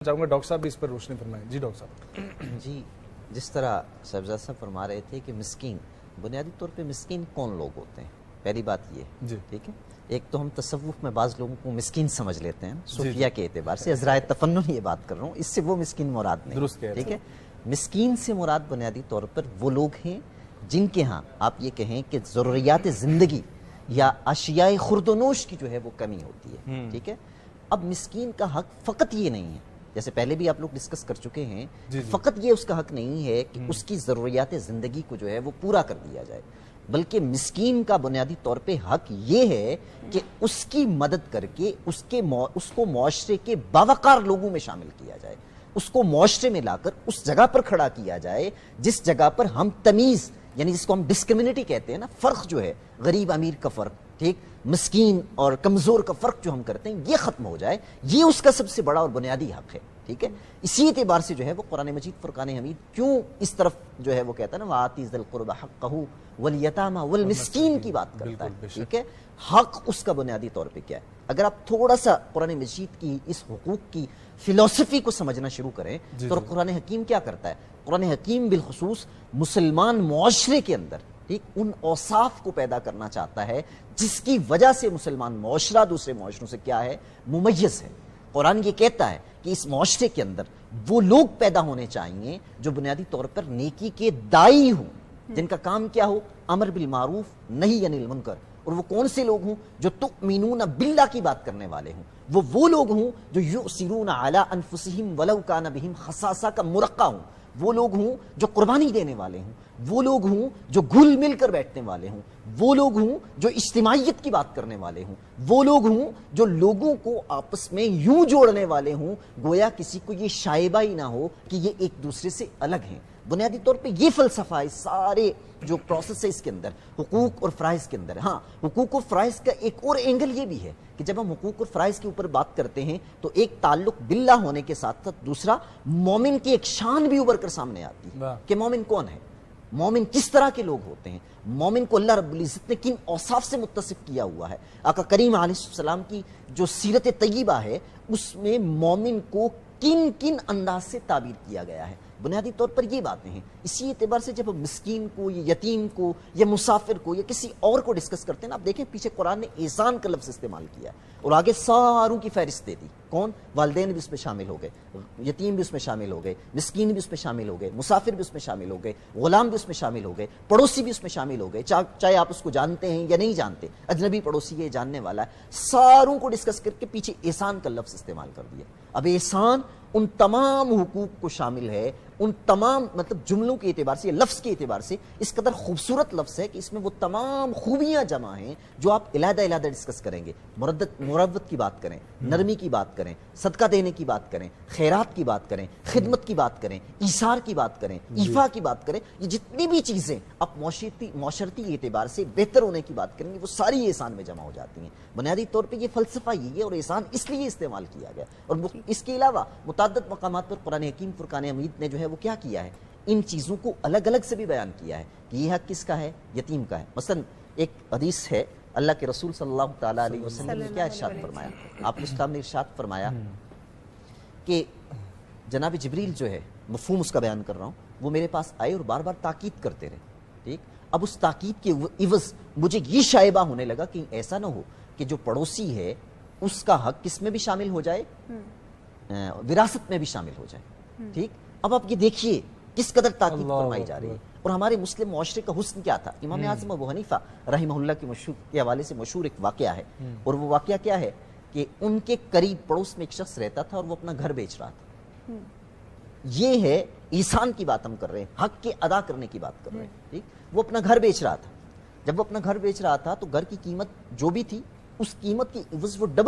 چاہوں گا ڈاکٹر صاحب بھی اس پر روشنی فرمائیں. جی ڈاکٹر صاحب. جی جس طرح صاحبزادہ صاحب فرما رہے تھے کہ مسکین، بنیادی طور پہ مسکین کون لوگ ہوتے ہیں؟ پہلی بات یہ ٹھیک ہے، ایک تو ہم تصوف میں بعض لوگوں کو مسکین سمجھ لیتے ہیں صوفیہ کے اعتبار سے، ازرائے تفنن یہ بات کر رہا ہوں، اس سے وہ مسکین مراد نہیں. ٹھیک ہے، مسکین سے مراد بنیادی طور پر وہ لوگ ہیں جن کے ہاں آپ یہ کہیں کہ ضروریات زندگی یا اشیاء خورد و نوش کی جو ہے وہ کمی ہوتی ہے. ٹھیک ہے، اب مسکین کا حق فقط یہ نہیں ہے، جیسے پہلے بھی آپ لوگ ڈسکس کر چکے ہیں، فقط یہ اس کا حق نہیں ہے کہ اس کی ضروریات زندگی کو جو ہے وہ پورا کر دیا جائے، بلکہ مسکین کا بنیادی طور پہ حق یہ ہے کہ اس کی مدد کر کے اس کو معاشرے کے باوقار لوگوں میں شامل کیا جائے، اس کو معاشرے میں لا کر اس جگہ پر کھڑا کیا جائے جس جگہ پر ہم تمیز، یعنی جس کو ہم ڈسکریمنیٹی کہتے ہیں نا، فرق جو ہے غریب امیر کا فرق، ٹھیک، مسکین اور کمزور کا فرق جو ہم کرتے ہیں یہ ختم ہو جائے، یہ اس کا سب سے بڑا اور بنیادی حق ہے. ٹھیک ہے، اسی اعتبار سے جو ہے وہ قرآن مجید فرقان حمید کیوں اس طرف جو ہے وہ کہتا ہے نا وَآتِ ذِی الْقُرْبَى حَقَّهُ وَالْيَتَامَى وَالْمِسْكِينَ کی بات کرتا ہے. ٹھیک ہے، حق اس کا بنیادی طور پہ کیا ہے؟ اگر آپ تھوڑا سا قرآن مجید کی اس حقوق کی فلسفی کو سمجھنا شروع کریں تو قرآن حکیم کیا کرتا ہے؟ قرآن حکیم بالخصوص مسلمان معاشرے کے اندر ٹھیک ان اوصاف کو پیدا کرنا چاہتا ہے جس کی وجہ سے مسلمان معاشرہ دوسرے معاشروں سے کیا ہے؟ ممیز ہے. قرآن یہ کہتا ہے کہ اس معاشرے کے اندر وہ لوگ پیدا ہونے چاہیے جو بنیادی طور پر نیکی کے دائی ہوں، جن کا کام کیا ہو؟ امر بالمعروف نہی عن المنکر. اور وہ کون سے لوگ ہوں؟ جو تؤمنون باللہ کی بات کرنے والے ہوں، وہ لوگ ہوں جو یؤثرون علی انفسہم ولو کان بہم خصاصہ کا مرقع ہوں، وہ لوگ ہوں جو قربانی دینے والے ہوں، وہ لوگ ہوں جو گھل مل کر بیٹھنے والے ہوں، وہ لوگ ہوں جو اجتماعیت کی بات کرنے والے ہوں، وہ لوگ ہوں جو لوگوں کو آپس میں یوں جوڑنے والے ہوں گویا کسی کو یہ شائبہ ہی نہ ہو کہ یہ ایک دوسرے سے الگ ہیں. بنیادی طور پہ یہ فلسفہ ہے سارے جو پروسیس ہے اس کے اندر، حقوق اور فرائض کے اندر. ہاں، حقوق اور فرائض کا ایک اور اینگل یہ بھی ہے کہ جب ہم حقوق اور فرائض کے اوپر بات کرتے ہیں تو ایک تعلق باللہ ہونے کے ساتھ ساتھ دوسرا مومن کی ایک شان بھی ابھر کر سامنے آتی ہے کہ مومن کون ہے، مومن کس طرح کے لوگ ہوتے ہیں، مومن کو اللہ رب العزت نے کن اوصاف سے متصف کیا ہوا ہے. آقا کریم علیہ السلام کی جو سیرت طیبہ ہے اس میں مومن کو کن کن انداز سے تعبیر کیا گیا ہے. بنیادی طور پر یہ باتیں ہیں. اسی اعتبار سے جب ہم مسکین کو یا یتیم کو یا مسافر کو یا کسی اور کو ڈسکس کرتے ہیں نا، آپ دیکھیں پیچھے قرآن نے احسان کا لفظ استعمال کیا اور آگے ساروں کی فہرست دے دی. کون؟ والدین بھی اس میں شامل ہو گئے، یتیم بھی اس میں شامل ہو گئے، مسکین بھی اس میں شامل ہو گئے، مسافر بھی اس میں شامل ہو گئے، غلام بھی اس میں شامل ہو گئے، پڑوسی بھی اس میں شامل ہو گئے، چاہے آپ اس کو جانتے ہیں یا نہیں جانتے، اجنبی پڑوسی ہے جاننے والا ہے، ساروں کو ڈسکس کر کے پیچھے احسان کا لفظ استعمال کر دیا. اب احسان ان تمام حقوق کو شامل ہے، ان تمام مطلب جملوں کے اعتبار سے، لفظ کے اعتبار سے اس قدر خوبصورت لفظ ہے کہ اس میں وہ تمام خوبیاں جمع ہیں جو آپ علیحدہ علیحدہ ڈسکس کریں گے. مروت کی بات کریں، نرمی کی بات کریں، صدقہ دینے کی بات کریں، خیرات کی بات کریں، خدمت کی بات کریں، ایثار کی بات کریں، ایفا کی بات کریں، یہ جتنی بھی چیزیں آپ معاشرتی اعتبار سے بہتر ہونے کی بات کریں گے وہ ساری احسان میں جمع ہو جاتی ہیں. بنیادی طور پہ یہ فلسفہ یہ ہے اور احسان اس لیے استعمال کیا گیا. اور اس کے علاوہ متعدد مقامات پر قرآن حکیم فرقان حمید نے جو ہے وہ کیا کیا ہے؟ ان چیزوں کو الگ الگ سے بھی بیان کیا ہے کہ یہ حق کس کا ہے؟ یتیم کا ہے. مثلا ایک حدیث ہے، اللہ کے رسول صلی اللہ تعالیٰ علیہ وسلم نے کیا ارشاد فرمایا؟ آپ نے ارشاد فرمایا کہ جناب جبریل جو ہے، مفہوم اس کا بیان کر رہا ہوں، وہ میرے پاس آئے اور بار بار تاکید کرتے رہے. ٹھیک، اب اس تاکید کے عوض مجھے یہ شائبہ ہونے لگا کہ ایسا نہ ہو کہ جو پڑوسی ہے اس کا حق کس میں بھی شامل ہو جائے؟ وراثت میں بھی شامل ہو جائے. ٹھیک، اب آپ یہ دیکھیے کس قدر تاکید فرمائی جا رہی ہے. اور ہمارے مسلم معاشرے کا حسن کیا تھا؟ امام اعظم ابو حنیفہ رحمہ اللہ کے حوالے سے مشہور ایک واقعہ ہے، اور وہ واقعہ کیا ہے کہ ان کے قریب پڑوس میں ایک شخص رہتا تھا اور وہ اپنا گھر بیچ رہا تھا. یہ ہے احسان کی بات ہم کر رہے ہیں، حق کے ادا کرنے کی بات کر رہے ہیں. ٹھیک، وہ اپنا گھر بیچ رہا تھا. جب وہ اپنا گھر بیچ رہا تھا تو گھر کی قیمت جو بھی تھی اس قیمت کی عوض وہ ڈبل